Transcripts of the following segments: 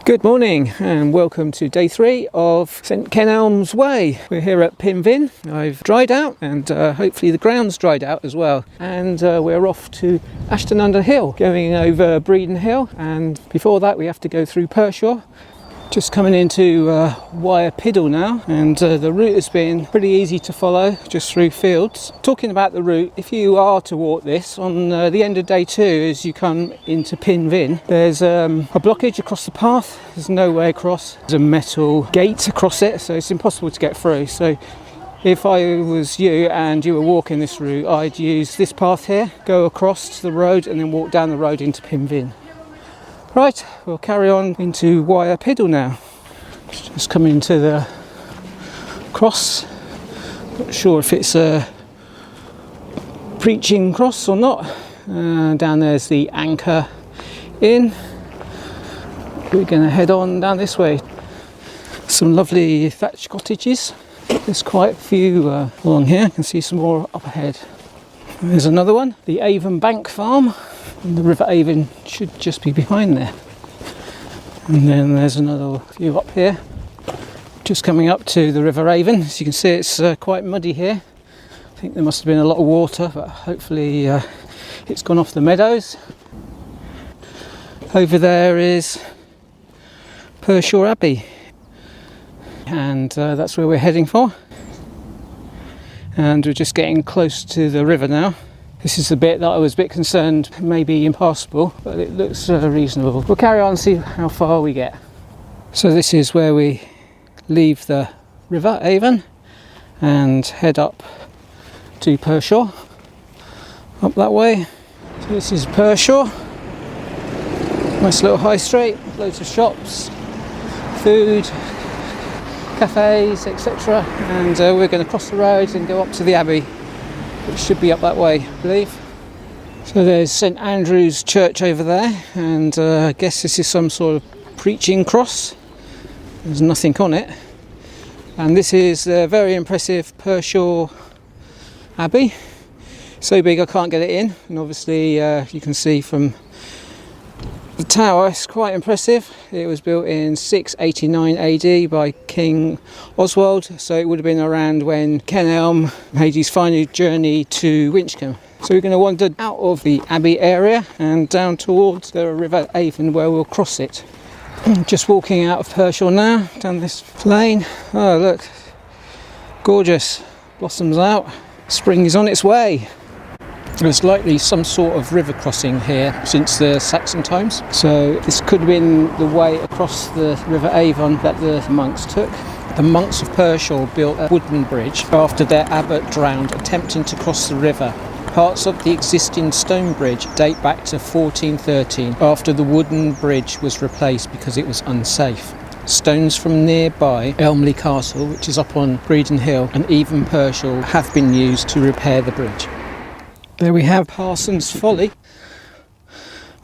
Good morning and welcome to day 3 of Saint Kenelm's Way. We're here at Pinvin. I've dried out and hopefully the ground's dried out as well. And we're off to Ashton under Hill, going over Bredon Hill, and before that we have to go through Pershore. Just coming into Wychbold now, and the route has been pretty easy to follow, just through fields. Talking about the route, if you are to walk this, on the end of day 2 as you come into Pinvin, there's a blockage across the path. There's no way across. There's a metal gate across it, so it's impossible to get through. So if I was you and you were walking this route, I'd use this path here, go across to the road and then walk down the road into Pinvin. Right, we'll carry on into Wychbold now. Just coming to the cross. Not sure if it's a preaching cross or not. Down there's the Anchor Inn. We're going to head on down this way. Some lovely thatched cottages. There's quite a few along here. I can see some more up ahead. There's another one, the Avon Bank Farm. And the River Avon should just be behind there. And then there's another view up here. Just coming up to the River Avon. As you can see, it's quite muddy here. I think there must have been a lot of water, but hopefully it's gone off the meadows. Over there is Pershore Abbey. And that's where we're heading for. And we're just getting close to the river now. This is the bit that I was a bit concerned may be impassable, but it looks reasonable. We'll carry on and see how far we get. So this is where we leave the River Avon and head up to Pershore. Up that way. So this is Pershore. Nice little high street, loads of shops, food, cafes, etc. And we're going to cross the road and go up to the Abbey. It should be up that way, I believe. So there's St Andrew's Church over there, and I guess this is some sort of preaching cross. There's nothing on it. And this is the very impressive Pershore Abbey. So big I can't get it in, and obviously you can see from the tower it's quite impressive. It was built in 689 AD by King Cotswolds, so it would have been around when Kenelm made his final journey to Winchcombe. So we're going to wander out of the Abbey area and down towards the River Avon where we'll cross it. Just walking out of Pershore now, down this lane. Oh look, gorgeous, blossoms out, spring is on its way. There's likely some sort of river crossing here since the Saxon times, so this could have been the way across the River Avon that the monks took. The monks of Pershore built a wooden bridge after their abbot drowned attempting to cross the river. Parts of the existing stone bridge date back to 1413, after the wooden bridge was replaced because it was unsafe. Stones from nearby Elmley Castle, which is up on Bredon Hill, and even Pershore have been used to repair the bridge. There we have Parson's Folly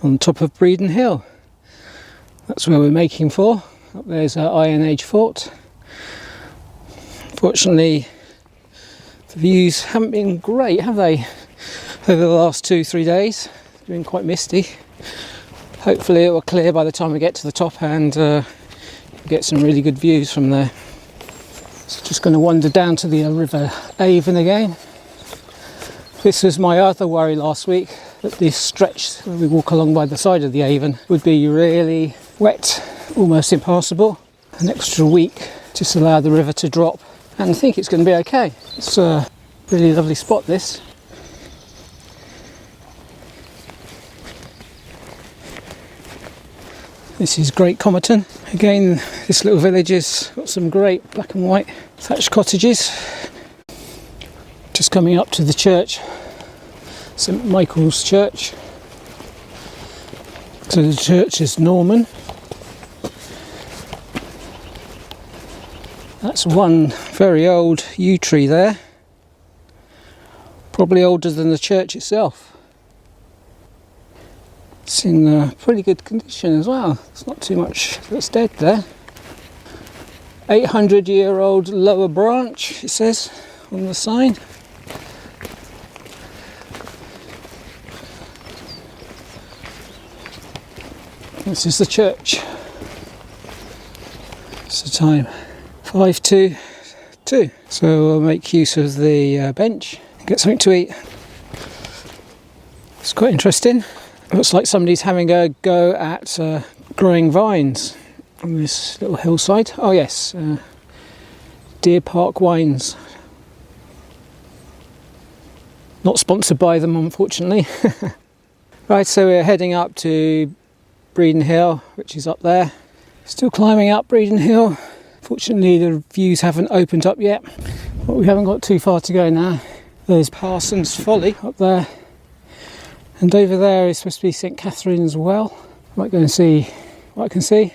on top of Bredon Hill. That's where we're making for. Up there's our Iron Age fort. Fortunately, the views haven't been great, have they? Over the last 2-3 days. It's been quite misty. Hopefully it will clear by the time we get to the top and get some really good views from there. So just going to wander down to the River Avon again. This was my other worry last week, that this stretch where we walk along by the side of the Avon would be really wet, almost impassable. An extra week just to allow the river to drop, and I think it's going to be okay. It's a really lovely spot, this. This is Great Comerton. Again, this little village has got some great black and white thatched cottages. Just coming up to the church, St Michael's Church. So the church is Norman. That's one very old yew tree there, probably older than the church itself. It's in pretty good condition as well. There's not too much that's dead there. 800-year-old lower branch, it says on the sign. This is the church. What's the time? 5 to 2. So we'll make use of the bench and get something to eat. It's quite interesting. Looks like somebody's having a go at growing vines on this little hillside. Oh yes, Deer Park Wines. Not sponsored by them, unfortunately. Right, so we're heading up to Bredon Hill, which is up there. Still climbing up Bredon Hill. Fortunately, the views haven't opened up yet, but we haven't got too far to go now. There's Parson's Folly up there, and over there is supposed to be St Catherine's Well. Might go and see what I can see.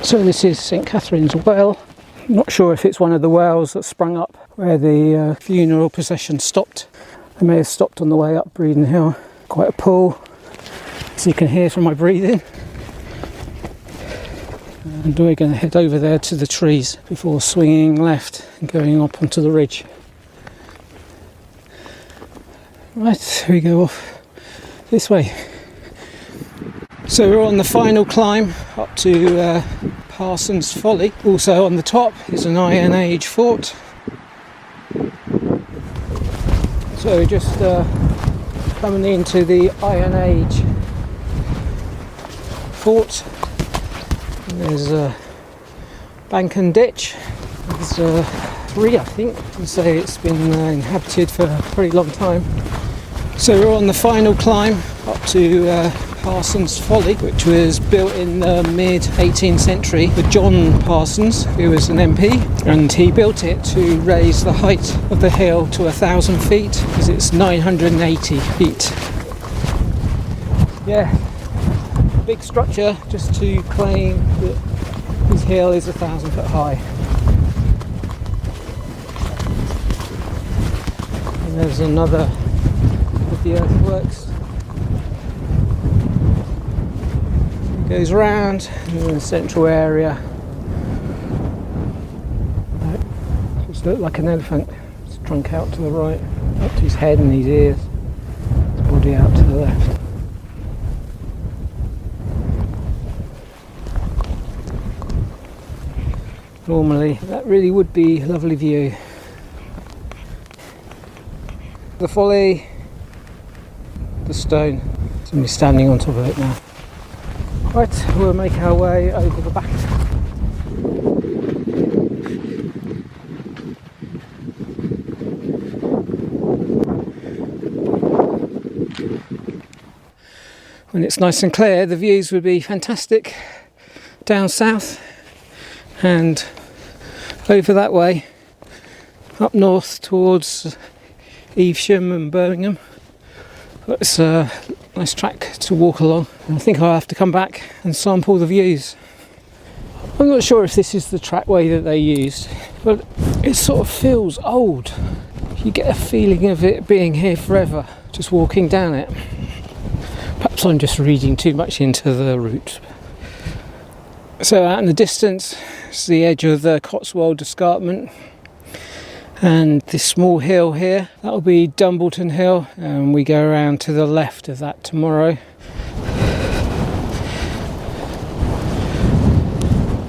So this is St Catherine's Well. I'm not sure if it's one of the wells that sprung up where the funeral procession stopped. They may have stopped on the way up Bredon Hill. Quite a pull, as you can hear from my breathing. And we're going to head over there to the trees before swinging left and going up onto the ridge. Right, here we go off this way. So we're on the final climb up to Parson's Folly. Also on the top is an Iron Age fort. So we're just coming into the Iron Age fort. And there's a bank and ditch. There's 3, I think, and so it's been inhabited for a pretty long time. So we're on the final climb up to Parson's Folly, which was built in the mid-18th century with John Parsons, who was an MP, and he built it to raise the height of the hill to 1,000 feet, because it's 980 feet. Yeah, big structure just to claim that his hill is 1,000 foot high. And there's another of the earthworks. It goes around in the central area. Just look like an elephant. His trunk out to the right, up to his head and his ears, his body out to the left. Normally that really would be a lovely view. The folly, the stone. Somebody's standing on top of it now. Right, we'll make our way over the back. When it's nice and clear, the views would be fantastic down south and over that way up north towards Evesham and Birmingham. But it's a nice track to walk along, and I think I'll have to come back and sample the views. I'm not sure if this is the trackway that they used, but it sort of feels old. You get a feeling of it being here forever just walking down it. Perhaps I'm just reading too much into the route. So out in the distance is the edge of the Cotswolds escarpment, and this small hill here, that'll be Dumbleton Hill, and we go around to the left of that tomorrow.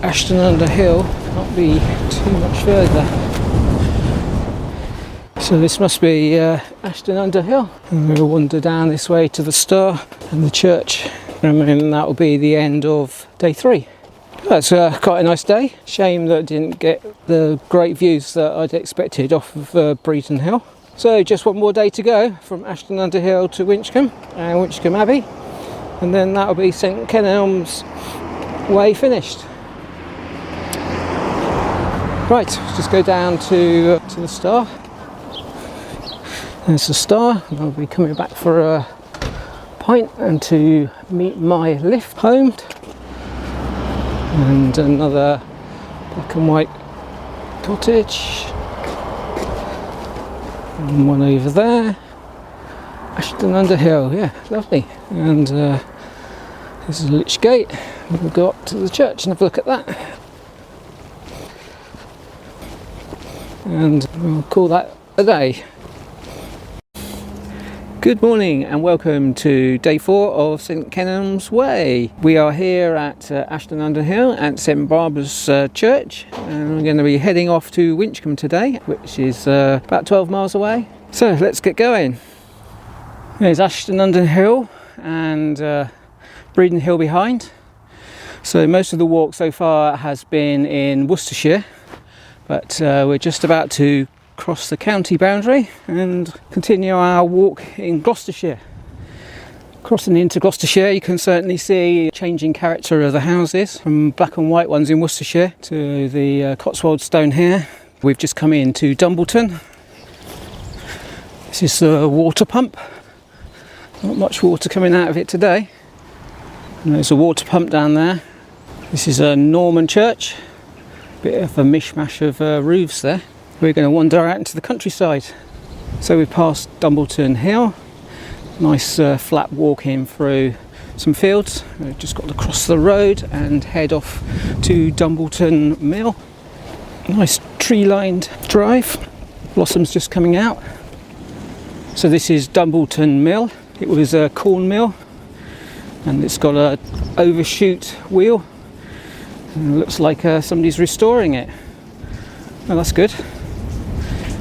Ashton under Hill can't be too much further. So this must be Ashton under Hill, and we'll wander down this way to the Star and the church, and then that'll be the end of day 3. That's quite a nice day. Shame that I didn't get the great views that I'd expected off of Bredon Hill. So just one more day to go from Ashton under Hill to Winchcombe and Winchcombe Abbey, and then that'll be Saint Kenelm's way finished. Right, let's just go down to the Star. There's the Star, and I'll be coming back for a pint and to meet my lift home. And another black and white cottage, and one over there, Ashton under Hill, yeah, lovely. And this is a lich gate. We'll go up to the church and have a look at that, and we'll call that a day. Good morning and welcome to day 4 of Saint Kenelm's Way. We are here at Ashton under Hill at St Barbara's Church, and we're going to be heading off to Winchcombe today, which is about 12 miles away. So let's get going. There's Ashton under Hill and Bredon Hill behind. So most of the walk so far has been in Worcestershire, but we're just about to cross the county boundary and continue our walk in Gloucestershire. Crossing into Gloucestershire, you can certainly see changing character of the houses from black and white ones in Worcestershire to the Cotswolds stone here. We've just come into Dumbleton. This is the water pump. Not much water coming out of it today. And there's a water pump down there. This is a Norman church. Bit of a mishmash of roofs there. We're going to wander out into the countryside. So we've passed Dumbleton Hill. Nice flat walk in through some fields. We've just got to cross the road and head off to Dumbleton Mill. Nice tree-lined drive. Blossoms just coming out. So this is Dumbleton Mill. It was a corn mill and it's got a overshoot wheel. And it looks like somebody's restoring it. Well, that's good.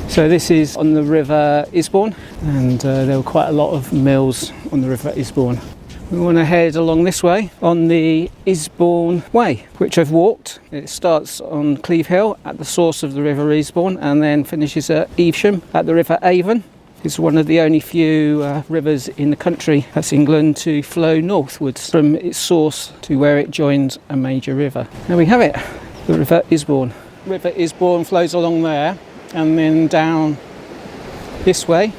So this is on the River Avon, and there were quite a lot of mills on the River Avon. We want to head along this way on the Avon Way, which I've walked. It starts on Clent Hill at the source of the River Avon and then finishes at Evesham at the River Avon. It's one of the only few rivers in the country, that's England, to flow northwards from its source to where it joins a major river. There we have it, the River Avon. River Avon flows along there and then down this way,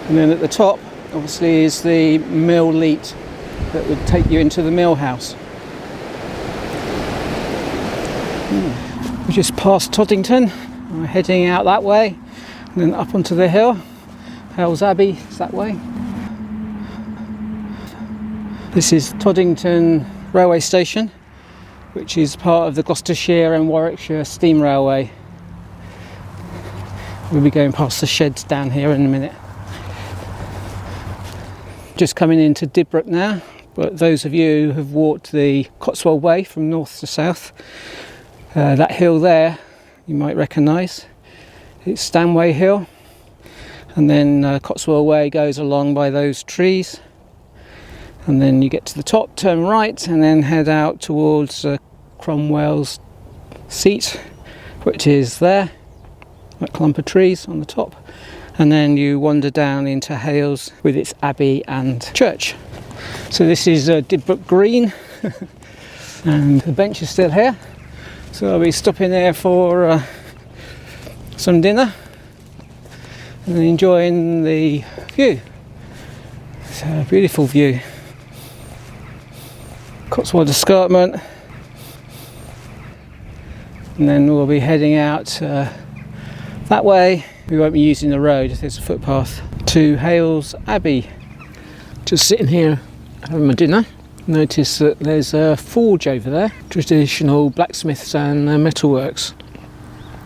and then at the top obviously is the mill leat that would take you into the mill house. We just passed Toddington, we're heading out that way and then up onto the hill. Hell's Abbey is that way. This is Toddington railway station, which is part of the Gloucestershire and Warwickshire Steam Railway. We'll be going past the sheds down here in a minute. Just coming into Dibrook now, but those of you who have walked the Cotswold Way from north to south, that hill there you might recognise. It's Stanway Hill, and then Cotswold Way goes along by those trees, and then you get to the top, turn right, and then head out towards Cromwell's seat, which is there. That clump of trees on the top, and then you wander down into Hales with its abbey and church. So this is Dibrook Green and the bench is still here, so I'll be stopping there for some dinner and enjoying the view. It's a beautiful view. Cotswold Escarpment, and then we'll be heading out that way. We won't be using the road, there's a footpath to Hales Abbey. Just sitting here having my dinner. Notice that there's a forge over there, traditional blacksmiths and metalworks.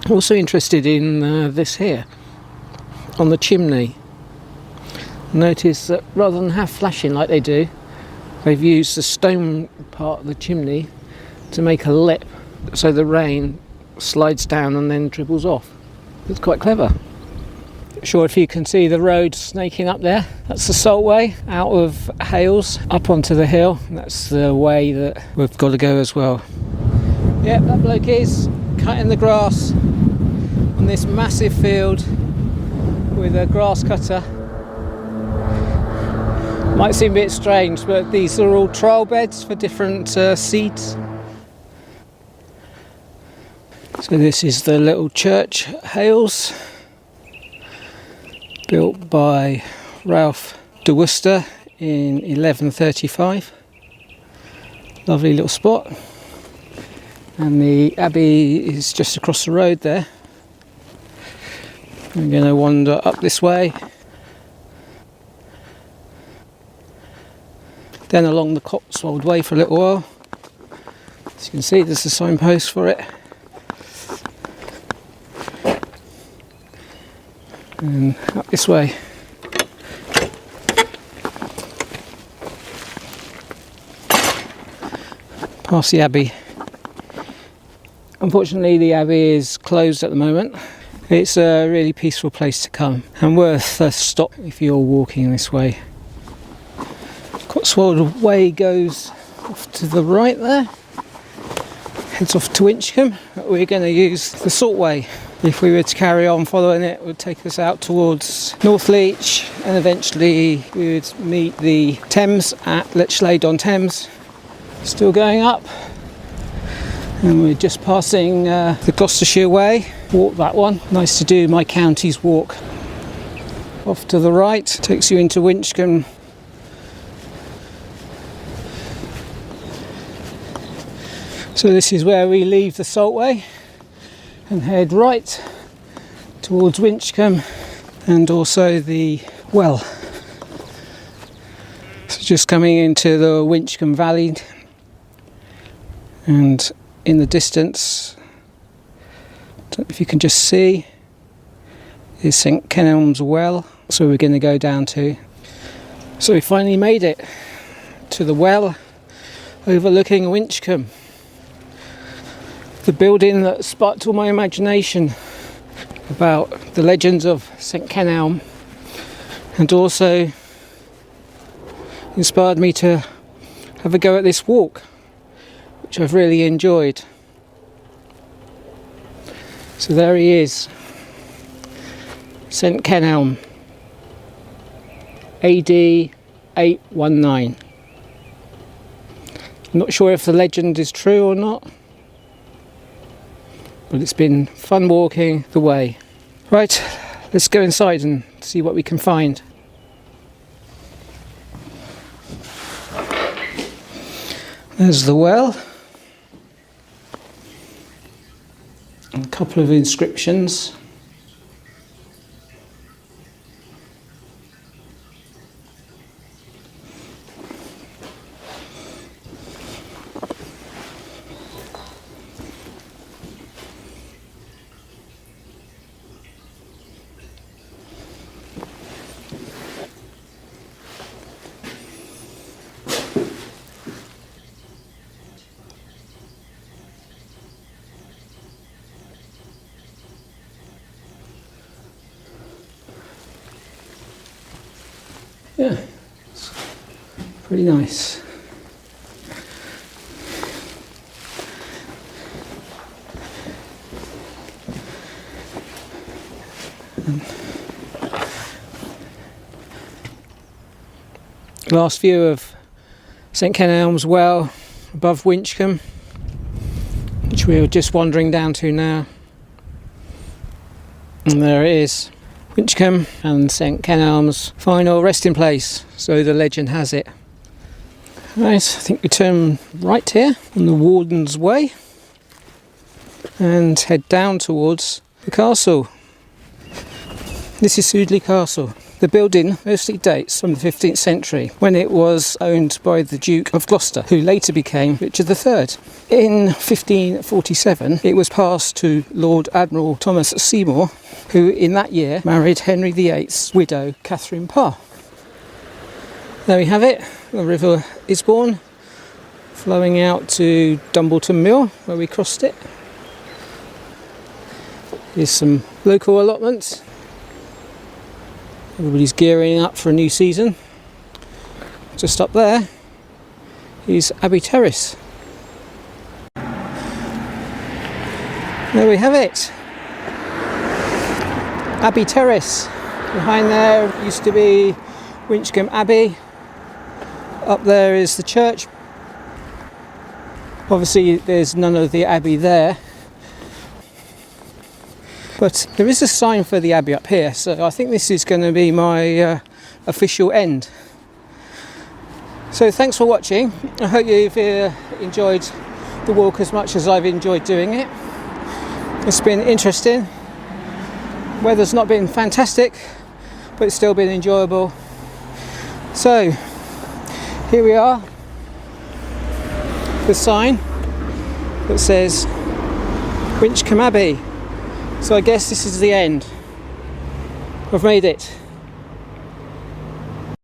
Also interested in this here on the chimney. Notice that rather than have flashing like they do, they've used the stone part of the chimney to make a lip so the rain slides down and then dribbles off. It's quite clever. Not sure if you can see the road snaking up there. That's the Salt Way out of Hales up onto the hill. That's the way that we've got to go as well. Yep, that bloke is cutting the grass on this massive field with a grass cutter. Might seem a bit strange, but these are all trial beds for different seeds. So this is the little church, Hales, built by Ralph de Worcester in 1135. Lovely little spot. And the abbey is just across the road there. I'm going to wander up this way, then along the Cotswold Way for a little while. As you can see, there's a signpost for it. And up this way. past the Abbey. Unfortunately, the Abbey is closed at the moment. It's a really peaceful place to come and worth a stop if you're walking this way. Cotswold Way goes off to the right there, heads off to Winchcombe, but we're going to use the Salt Way. If we were to carry on following it, it would take us out towards Northleach, and eventually we would meet the Thames at Lechlade-on-Thames. Still going up, and we're just passing the Gloucestershire Way. Walk that one. Nice to do my county's walk. Off to the right takes you into Winchcombe. So this is where we leave the Salt Way and head right towards Winchcombe and also the well. So just coming into the Winchcombe Valley, and in the distance, don't know if you can just see, is Saint Kenelm's well. So we're going to go down to. So we finally made it to the well overlooking Winchcombe. The building that sparked all my imagination about the legends of Saint Kenelm, and also inspired me to have a go at this walk, which I've really enjoyed. So there he is, Saint Kenelm, AD 819. I'm not sure if the legend is true or not, but it's been fun walking the way. Right, let's go inside and see what we can find. There's the well. And a couple of inscriptions. Yeah, it's pretty nice. Last view of St Kenelm's well above Winchcombe, which we were just wandering down to now. And there it is, Winchcombe and St Kenelm's final resting place, so the legend has it. Right, I think we turn right here on the Warden's Way and head down towards the castle. This is Sudeley Castle. The building mostly dates from the 15th century, when it was owned by the Duke of Gloucester, who later became Richard III. In 1547, it was passed to Lord Admiral Thomas Seymour, who in that year married Henry VIII's widow, Catherine Parr. There we have it, the River Avon, flowing out to Dumbleton Mill, where we crossed it. Here's some local allotments. Everybody's gearing up for a new season. Just up there is Abbey Terrace. There we have it. Abbey Terrace. Behind there used to be Winchcombe Abbey. Up there is the church. Obviously there's none of the Abbey there. But there is a sign for the Abbey up here, so I think this is going to be my official end. So thanks for watching. I hope you've enjoyed the walk as much as I've enjoyed doing it. It's been interesting. Weather's not been fantastic, but it's still been enjoyable. So here we are, the sign that says Winchcombe Abbey. So I guess this is the end. I've made it.